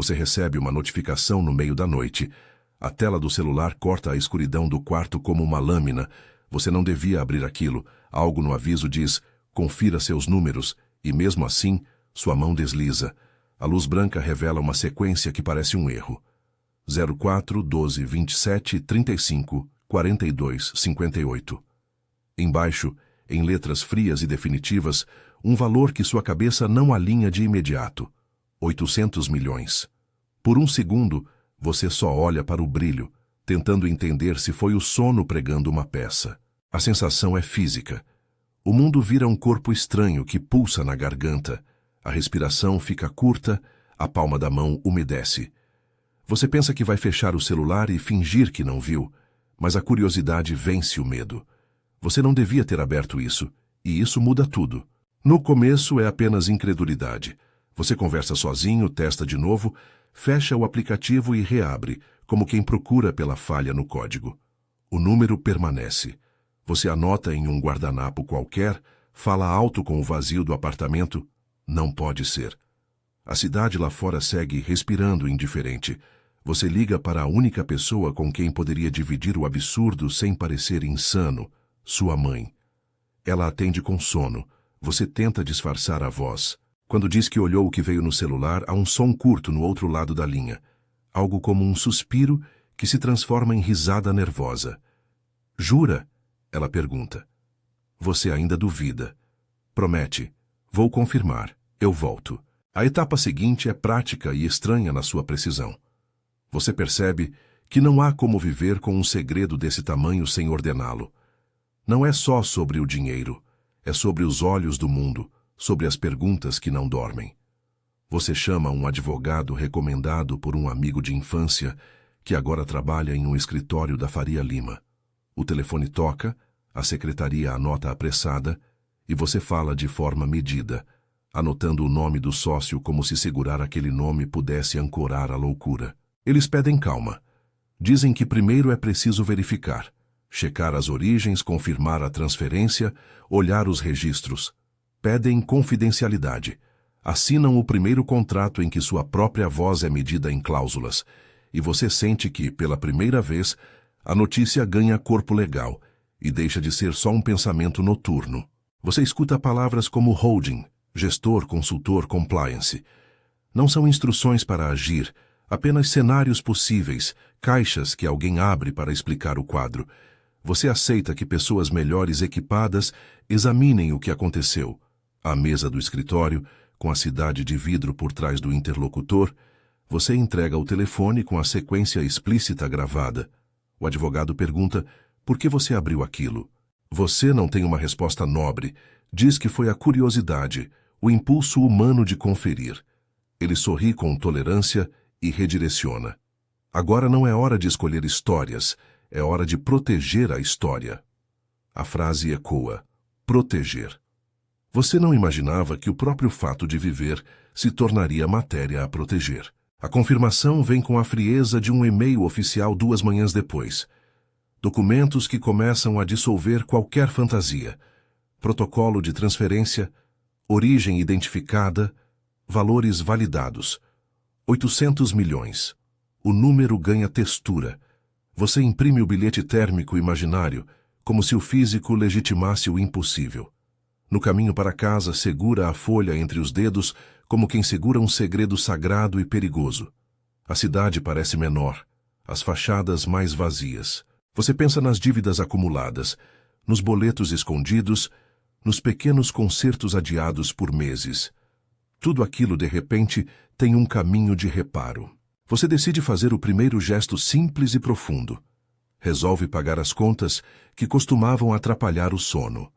Você recebe uma notificação no meio da noite. A tela do celular corta a escuridão do quarto como uma lâmina. Você não devia abrir aquilo. Algo no aviso diz, confira seus números, e mesmo assim, sua mão desliza. A luz branca revela uma sequência que parece um erro. 04, 12, 27, 35, 42, 58. Embaixo, em letras frias e definitivas, um valor que sua cabeça não alinha de imediato. 800 milhões. Por um segundo, você só olha para o brilho, tentando entender se foi o sono pregando uma peça. A sensação é física. O mundo vira um corpo estranho que pulsa na garganta. A respiração fica curta, a palma da mão umedece. Você pensa que vai fechar o celular e fingir que não viu, mas a curiosidade vence o medo. Você não devia ter aberto isso, e isso muda tudo. No começo é apenas incredulidade. Você conversa sozinho, testa de novo, fecha o aplicativo e reabre, como quem procura pela falha no código. O número permanece. Você anota em um guardanapo qualquer, fala alto com o vazio do apartamento. Não pode ser. A cidade lá fora segue respirando indiferente. Você liga para a única pessoa com quem poderia dividir o absurdo sem parecer insano, sua mãe. Ela atende com sono. Você tenta disfarçar a voz. Quando diz que olhou o que veio no celular, há um som curto no outro lado da linha. Algo como um suspiro que se transforma em risada nervosa. Jura? Ela pergunta. Você ainda duvida. Promete. Vou confirmar. Eu volto. A etapa seguinte é prática e estranha na sua precisão. Você percebe que não há como viver com um segredo desse tamanho sem ordená-lo. Não é só sobre o dinheiro. É sobre os olhos do mundo, sobre as perguntas que não dormem. Você chama um advogado recomendado por um amigo de infância que agora trabalha em um escritório da Faria Lima. O telefone toca, a secretaria anota apressada e você fala de forma medida, anotando o nome do sócio como se segurar aquele nome pudesse ancorar a loucura. Eles pedem calma. Dizem que primeiro é preciso verificar, checar as origens, confirmar a transferência, olhar os registros. Pedem confidencialidade. Assinam o primeiro contrato em que sua própria voz é medida em cláusulas, e você sente que, pela primeira vez, a notícia ganha corpo legal e deixa de ser só um pensamento noturno. Você escuta palavras como holding, gestor, consultor, compliance. Não são instruções para agir, apenas cenários possíveis, caixas que alguém abre para explicar o quadro. Você aceita que pessoas melhores equipadas examinem o que aconteceu. À mesa do escritório, com a cidade de vidro por trás do interlocutor, você entrega o telefone com a sequência explícita gravada. O advogado pergunta por que você abriu aquilo. Você não tem uma resposta nobre. Diz que foi a curiosidade, o impulso humano de conferir. Ele sorri com tolerância e redireciona. Agora não é hora de escolher histórias, é hora de proteger a história. A frase ecoa. Proteger. Você não imaginava que o próprio fato de viver se tornaria matéria a proteger. A confirmação vem com a frieza de um e-mail oficial 2 manhãs depois. Documentos que começam a dissolver qualquer fantasia. Protocolo de transferência, origem identificada, valores validados. 800 milhões. O número ganha textura. Você imprime o bilhete térmico imaginário, como se o físico legitimasse o impossível. No caminho para casa, segura a folha entre os dedos como quem segura um segredo sagrado e perigoso. A cidade parece menor, as fachadas mais vazias. Você pensa nas dívidas acumuladas, nos boletos escondidos, nos pequenos concertos adiados por meses. Tudo aquilo, de repente, tem um caminho de reparo. Você decide fazer o primeiro gesto simples e profundo. Resolve pagar as contas que costumavam atrapalhar o sono.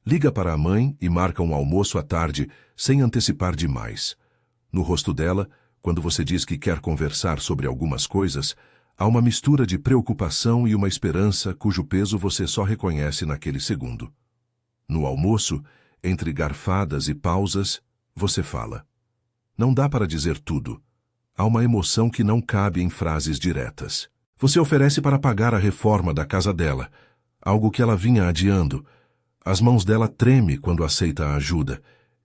Liga para a mãe e marca um almoço à tarde, sem antecipar demais. No rosto dela, quando você diz que quer conversar sobre algumas coisas, há uma mistura de preocupação e uma esperança cujo peso você só reconhece naquele segundo. No almoço, entre garfadas e pausas, você fala. Não dá para dizer tudo. Há uma emoção que não cabe em frases diretas. Você oferece para pagar a reforma da casa dela, algo que ela vinha adiando. As mãos dela tremem quando aceita a ajuda,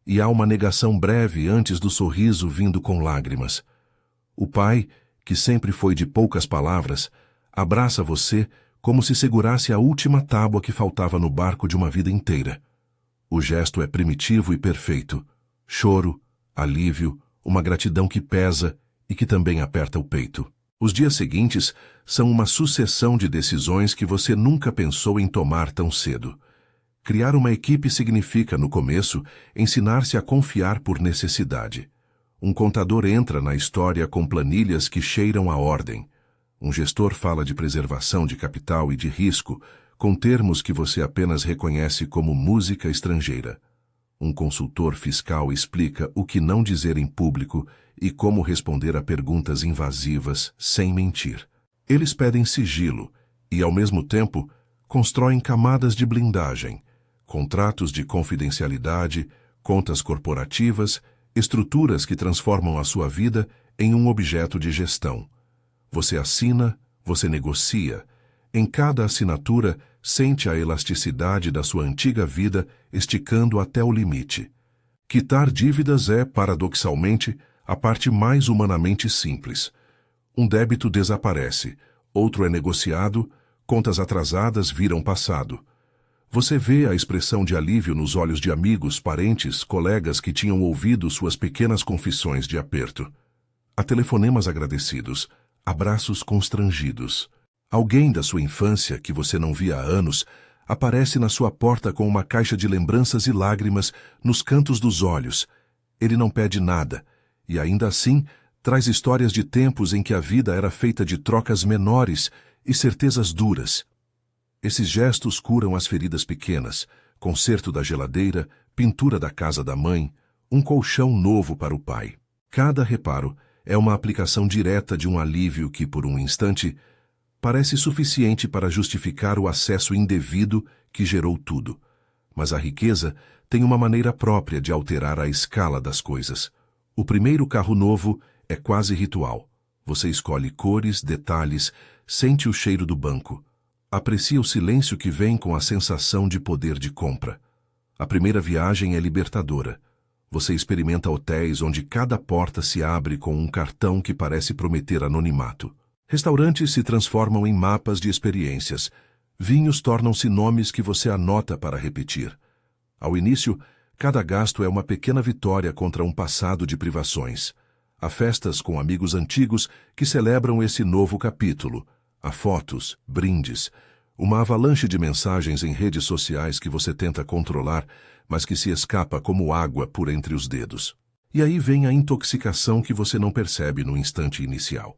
e há uma negação breve antes do sorriso vindo com lágrimas. O pai, que sempre foi de poucas palavras, abraça você como se segurasse a última tábua que faltava no barco de uma vida inteira. O gesto é primitivo e perfeito. Choro, alívio, uma gratidão que pesa e que também aperta o peito. Os dias seguintes são uma sucessão de decisões que você nunca pensou em tomar tão cedo. Criar uma equipe significa, no começo, ensinar-se a confiar por necessidade. Um contador entra na história com planilhas que cheiram a ordem. Um gestor fala de preservação de capital e de risco, com termos que você apenas reconhece como música estrangeira. Um consultor fiscal explica o que não dizer em público e como responder a perguntas invasivas sem mentir. Eles pedem sigilo e, ao mesmo tempo, constroem camadas de blindagem, contratos de confidencialidade, contas corporativas, estruturas que transformam a sua vida em um objeto de gestão. Você assina, você negocia. Em cada assinatura, sente a elasticidade da sua antiga vida esticando até o limite. Quitar dívidas é, paradoxalmente, a parte mais humanamente simples. Um débito desaparece, outro é negociado, contas atrasadas viram passado. Você vê a expressão de alívio nos olhos de amigos, parentes, colegas que tinham ouvido suas pequenas confissões de aperto. Há telefonemas agradecidos, abraços constrangidos. Alguém da sua infância, que você não via há anos, aparece na sua porta com uma caixa de lembranças e lágrimas nos cantos dos olhos. Ele não pede nada, e ainda assim traz histórias de tempos em que a vida era feita de trocas menores e certezas duras. Esses gestos curam as feridas pequenas, conserto da geladeira, pintura da casa da mãe, um colchão novo para o pai. Cada reparo é uma aplicação direta de um alívio que, por um instante, parece suficiente para justificar o acesso indevido que gerou tudo. Mas a riqueza tem uma maneira própria de alterar a escala das coisas. O primeiro carro novo é quase ritual. Você escolhe cores, detalhes, sente o cheiro do banco. Aprecia o silêncio que vem com a sensação de poder de compra. A primeira viagem é libertadora. Você experimenta hotéis onde cada porta se abre com um cartão que parece prometer anonimato. Restaurantes se transformam em mapas de experiências. Vinhos tornam-se nomes que você anota para repetir. Ao início, cada gasto é uma pequena vitória contra um passado de privações. Há festas com amigos antigos que celebram esse novo capítulo. Há fotos, brindes, uma avalanche de mensagens em redes sociais que você tenta controlar, mas que se escapa como água por entre os dedos. E aí vem a intoxicação que você não percebe no instante inicial.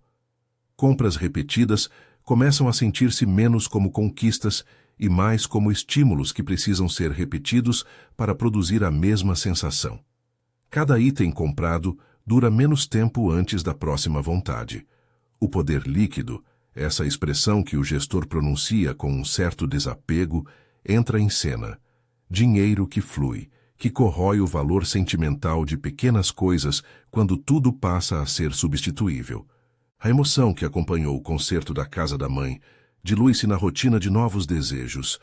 Compras repetidas começam a sentir-se menos como conquistas e mais como estímulos que precisam ser repetidos para produzir a mesma sensação. Cada item comprado dura menos tempo antes da próxima vontade. O poder líquido, essa expressão que o gestor pronuncia com um certo desapego, entra em cena. Dinheiro que flui, que corrói o valor sentimental de pequenas coisas quando tudo passa a ser substituível. A emoção que acompanhou o concerto da casa da mãe dilui-se na rotina de novos desejos.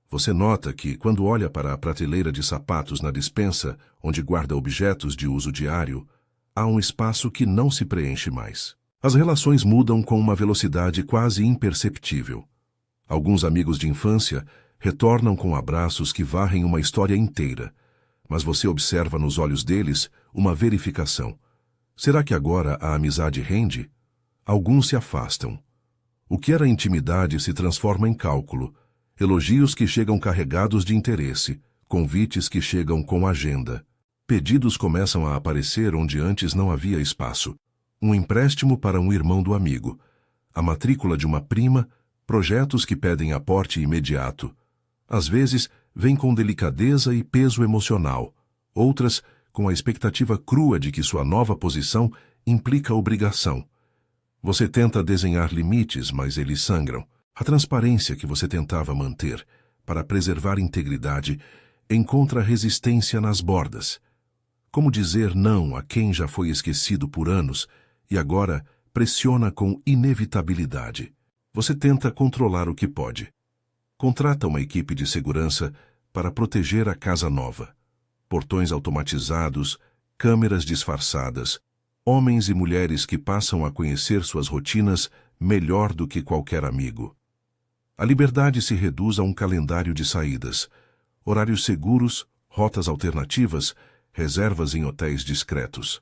Você nota que, quando olha para a prateleira de sapatos na despensa, onde guarda objetos de uso diário, há um espaço que não se preenche mais. As relações mudam com uma velocidade quase imperceptível. Alguns amigos de infância retornam com abraços que varrem uma história inteira, mas você observa nos olhos deles uma verificação. Será que agora a amizade rende? Alguns se afastam. O que era intimidade se transforma em cálculo, elogios que chegam carregados de interesse, convites que chegam com agenda. Pedidos começam a aparecer onde antes não havia espaço. Um empréstimo para um irmão do amigo, a matrícula de uma prima, projetos que pedem aporte imediato. Às vezes, vêm com delicadeza e peso emocional, outras com a expectativa crua de que sua nova posição implica obrigação. Você tenta desenhar limites, mas eles sangram. A transparência que você tentava manter, para preservar integridade, encontra resistência nas bordas. Como dizer não a quem já foi esquecido por anos e agora pressiona com inevitabilidade? Você tenta controlar o que pode. Contrata uma equipe de segurança para proteger a casa nova. Portões automatizados, câmeras disfarçadas, homens e mulheres que passam a conhecer suas rotinas melhor do que qualquer amigo. A liberdade se reduz a um calendário de saídas, horários seguros, rotas alternativas, reservas em hotéis discretos.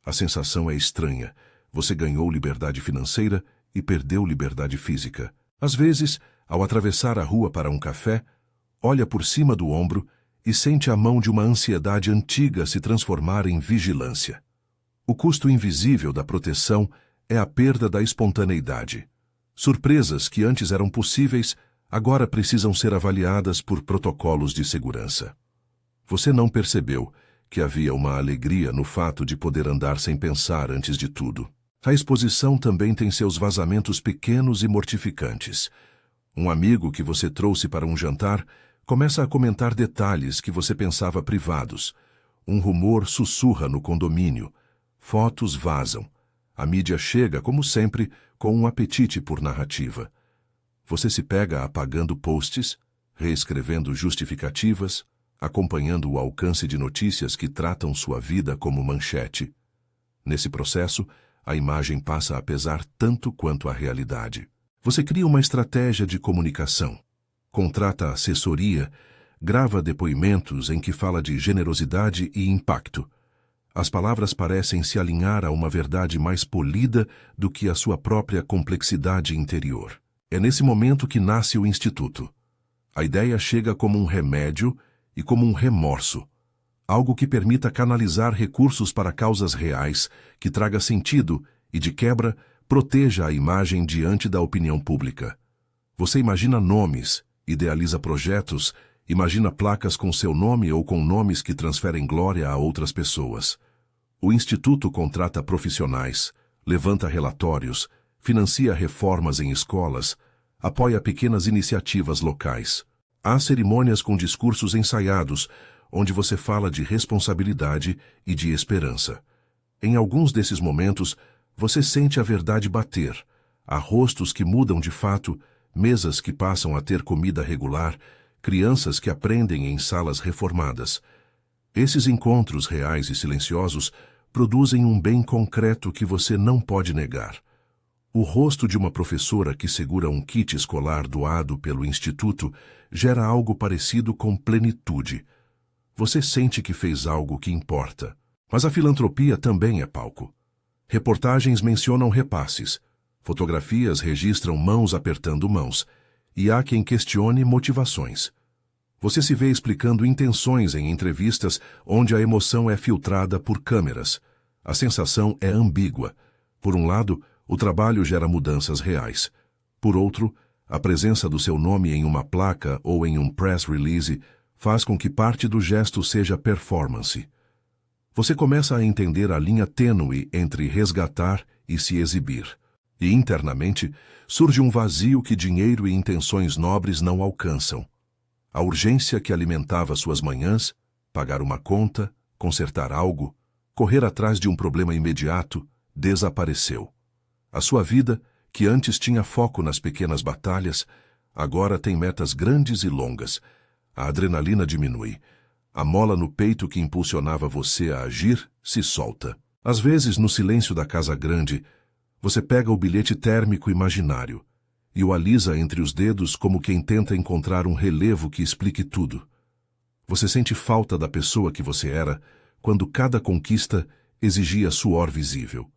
A sensação é estranha. Você ganhou liberdade financeira e perdeu liberdade física. Às vezes, ao atravessar a rua para um café, olha por cima do ombro e sente a mão de uma ansiedade antiga se transformar em vigilância. O custo invisível da proteção é a perda da espontaneidade. Surpresas que antes eram possíveis, agora precisam ser avaliadas por protocolos de segurança. Você não percebeu que havia uma alegria no fato de poder andar sem pensar antes de tudo. A exposição também tem seus vazamentos pequenos e mortificantes. Um amigo que você trouxe para um jantar começa a comentar detalhes que você pensava privados. Um rumor sussurra no condomínio. Fotos vazam. A mídia chega, como sempre, com um apetite por narrativa. Você se pega apagando posts, reescrevendo justificativas, acompanhando o alcance de notícias que tratam sua vida como manchete. Nesse processo, a imagem passa a pesar tanto quanto a realidade. Você cria uma estratégia de comunicação, contrata assessoria, grava depoimentos em que fala de generosidade e impacto. As palavras parecem se alinhar a uma verdade mais polida do que a sua própria complexidade interior. É nesse momento que nasce o Instituto. A ideia chega como um remédio e como um remorso, algo que permita canalizar recursos para causas reais, que traga sentido e, de quebra, proteja a imagem diante da opinião pública. Você imagina nomes, idealiza projetos, imagina placas com seu nome ou com nomes que transferem glória a outras pessoas. O Instituto contrata profissionais, levanta relatórios, financia reformas em escolas, apoia pequenas iniciativas locais. Há cerimônias com discursos ensaiados, onde você fala de responsabilidade e de esperança. Em alguns desses momentos, você sente a verdade bater. Há rostos que mudam de fato, mesas que passam a ter comida regular, crianças que aprendem em salas reformadas. Esses encontros reais e silenciosos produzem um bem concreto que você não pode negar. O rosto de uma professora que segura um kit escolar doado pelo Instituto gera algo parecido com plenitude. Você sente que fez algo que importa. Mas a filantropia também é palco. Reportagens mencionam repasses. Fotografias registram mãos apertando mãos. E há quem questione motivações. Você se vê explicando intenções em entrevistas onde a emoção é filtrada por câmeras. A sensação é ambígua. Por um lado, o trabalho gera mudanças reais. Por outro, a presença do seu nome em uma placa ou em um press release faz com que parte do gesto seja performance. Você começa a entender a linha tênue entre resgatar e se exibir. E internamente, surge um vazio que dinheiro e intenções nobres não alcançam. A urgência que alimentava suas manhãs, pagar uma conta, consertar algo, correr atrás de um problema imediato, desapareceu. A sua vida, que antes tinha foco nas pequenas batalhas, agora tem metas grandes e longas. A adrenalina diminui. A mola no peito que impulsionava você a agir se solta. Às vezes, no silêncio da casa grande, você pega o bilhete térmico imaginário e o alisa entre os dedos como quem tenta encontrar um relevo que explique tudo. Você sente falta da pessoa que você era quando cada conquista exigia suor visível.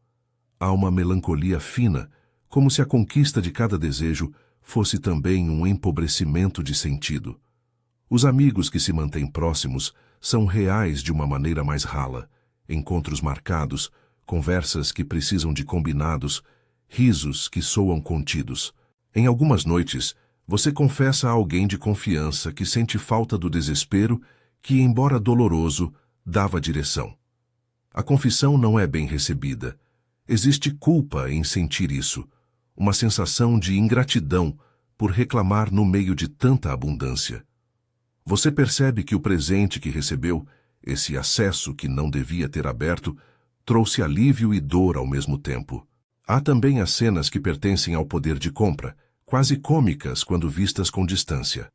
Há uma melancolia fina, como se a conquista de cada desejo fosse também um empobrecimento de sentido. Os amigos que se mantêm próximos são reais de uma maneira mais rala. Encontros marcados, conversas que precisam de combinados, risos que soam contidos. Em algumas noites, você confessa a alguém de confiança que sente falta do desespero que, embora doloroso, dava direção. A confissão não é bem recebida. Existe culpa em sentir isso, uma sensação de ingratidão por reclamar no meio de tanta abundância. Você percebe que o presente que recebeu, esse acesso que não devia ter aberto, trouxe alívio e dor ao mesmo tempo. Há também as cenas que pertencem ao poder de compra, quase cômicas quando vistas com distância.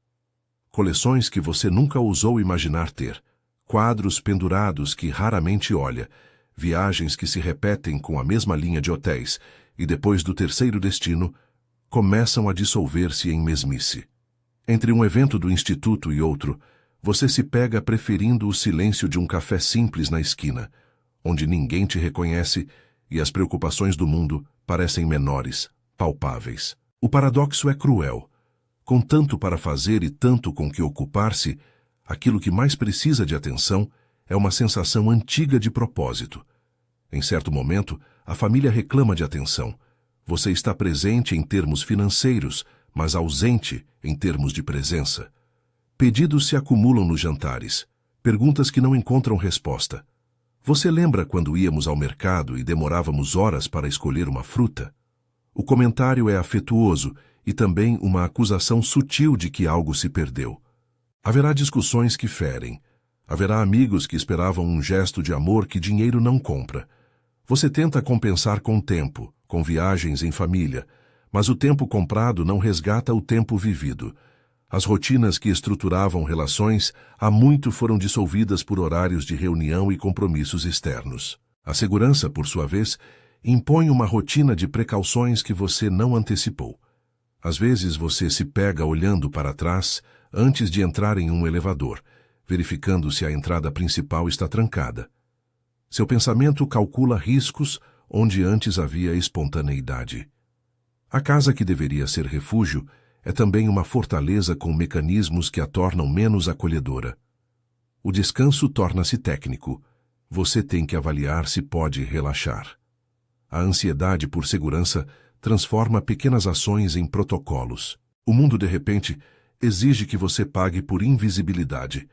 Coleções que você nunca ousou imaginar ter, quadros pendurados que raramente olha, viagens que se repetem com a mesma linha de hotéis e depois do terceiro destino, começam a dissolver-se em mesmice. Entre um evento do instituto e outro, você se pega preferindo o silêncio de um café simples na esquina, onde ninguém te reconhece e as preocupações do mundo parecem menores, palpáveis. O paradoxo é cruel. Com tanto para fazer e tanto com que ocupar-se, aquilo que mais precisa de atenção é uma sensação antiga de propósito. Em certo momento, a família reclama de atenção. Você está presente em termos financeiros, mas ausente em termos de presença. Pedidos se acumulam nos jantares, perguntas que não encontram resposta. Você lembra quando íamos ao mercado e demorávamos horas para escolher uma fruta? O comentário é afetuoso e também uma acusação sutil de que algo se perdeu. Haverá discussões que ferem. Haverá amigos que esperavam um gesto de amor que dinheiro não compra. Você tenta compensar com tempo, com viagens em família, mas o tempo comprado não resgata o tempo vivido. As rotinas que estruturavam relações há muito foram dissolvidas por horários de reunião e compromissos externos. A segurança, por sua vez, impõe uma rotina de precauções que você não antecipou. Às vezes você se pega olhando para trás antes de entrar em um elevador, verificando se a entrada principal está trancada. Seu pensamento calcula riscos onde antes havia espontaneidade. A casa que deveria ser refúgio é também uma fortaleza com mecanismos que a tornam menos acolhedora. O descanso torna-se técnico. Você tem que avaliar se pode relaxar. A ansiedade por segurança transforma pequenas ações em protocolos. O mundo, de repente, exige que você pague por invisibilidade.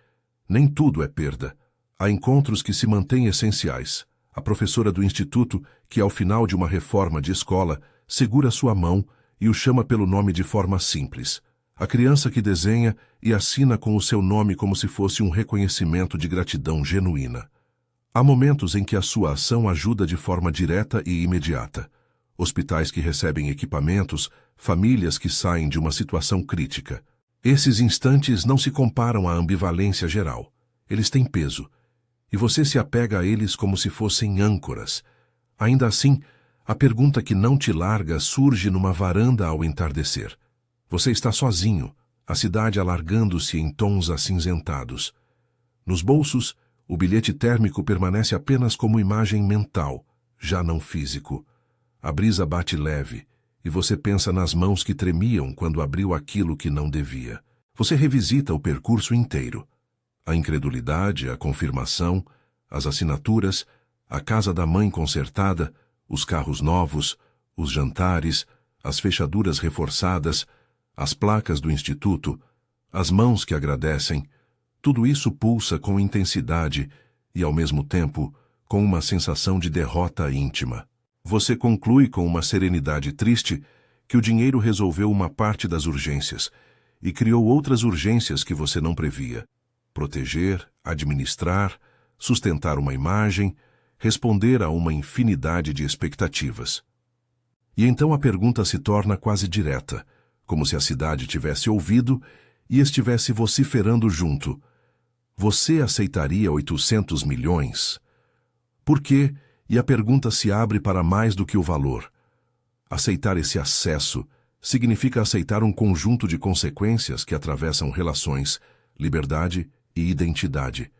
Nem tudo é perda. Há encontros que se mantêm essenciais. A professora do instituto, que ao final de uma reforma de escola, segura sua mão e o chama pelo nome de forma simples. A criança que desenha e assina com o seu nome como se fosse um reconhecimento de gratidão genuína. Há momentos em que a sua ação ajuda de forma direta e imediata. Hospitais que recebem equipamentos, famílias que saem de uma situação crítica. Esses instantes não se comparam à ambivalência geral. Eles têm peso. E você se apega a eles como se fossem âncoras. Ainda assim, a pergunta que não te larga surge numa varanda ao entardecer. Você está sozinho, a cidade alargando-se em tons acinzentados. Nos bolsos, o bilhete térmico permanece apenas como imagem mental, já não físico. A brisa bate leve, e você pensa nas mãos que tremiam quando abriu aquilo que não devia. Você revisita o percurso inteiro. A incredulidade, a confirmação, as assinaturas, a casa da mãe consertada, os carros novos, os jantares, as fechaduras reforçadas, as placas do instituto, as mãos que agradecem, tudo isso pulsa com intensidade e, ao mesmo tempo, com uma sensação de derrota íntima. Você conclui com uma serenidade triste que o dinheiro resolveu uma parte das urgências e criou outras urgências que você não previa. Proteger, administrar, sustentar uma imagem, responder a uma infinidade de expectativas. E então a pergunta se torna quase direta, como se a cidade tivesse ouvido e estivesse vociferando junto. Você aceitaria 800 milhões? Por quê? E a pergunta se abre para mais do que o valor. Aceitar esse acesso significa aceitar um conjunto de consequências que atravessam relações, liberdade e identidade.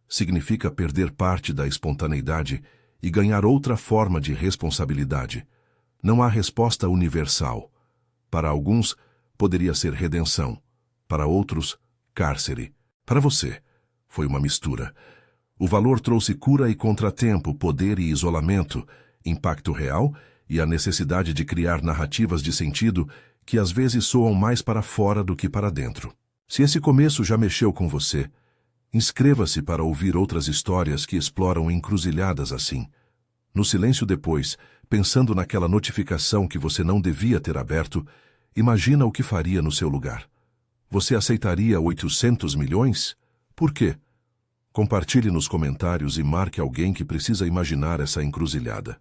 Significa perder parte da espontaneidade e ganhar outra forma de responsabilidade. Não há resposta universal. Para alguns, poderia ser redenção. Para outros, cárcere. Para você, foi uma mistura. O valor trouxe cura e contratempo, poder e isolamento, impacto real e a necessidade de criar narrativas de sentido que às vezes soam mais para fora do que para dentro. Se esse começo já mexeu com você, inscreva-se para ouvir outras histórias que exploram encruzilhadas assim. No silêncio depois, pensando naquela notificação que você não devia ter aberto, imagina o que faria no seu lugar. Você aceitaria 800 milhões? Por quê? Compartilhe nos comentários e marque alguém que precisa imaginar essa encruzilhada.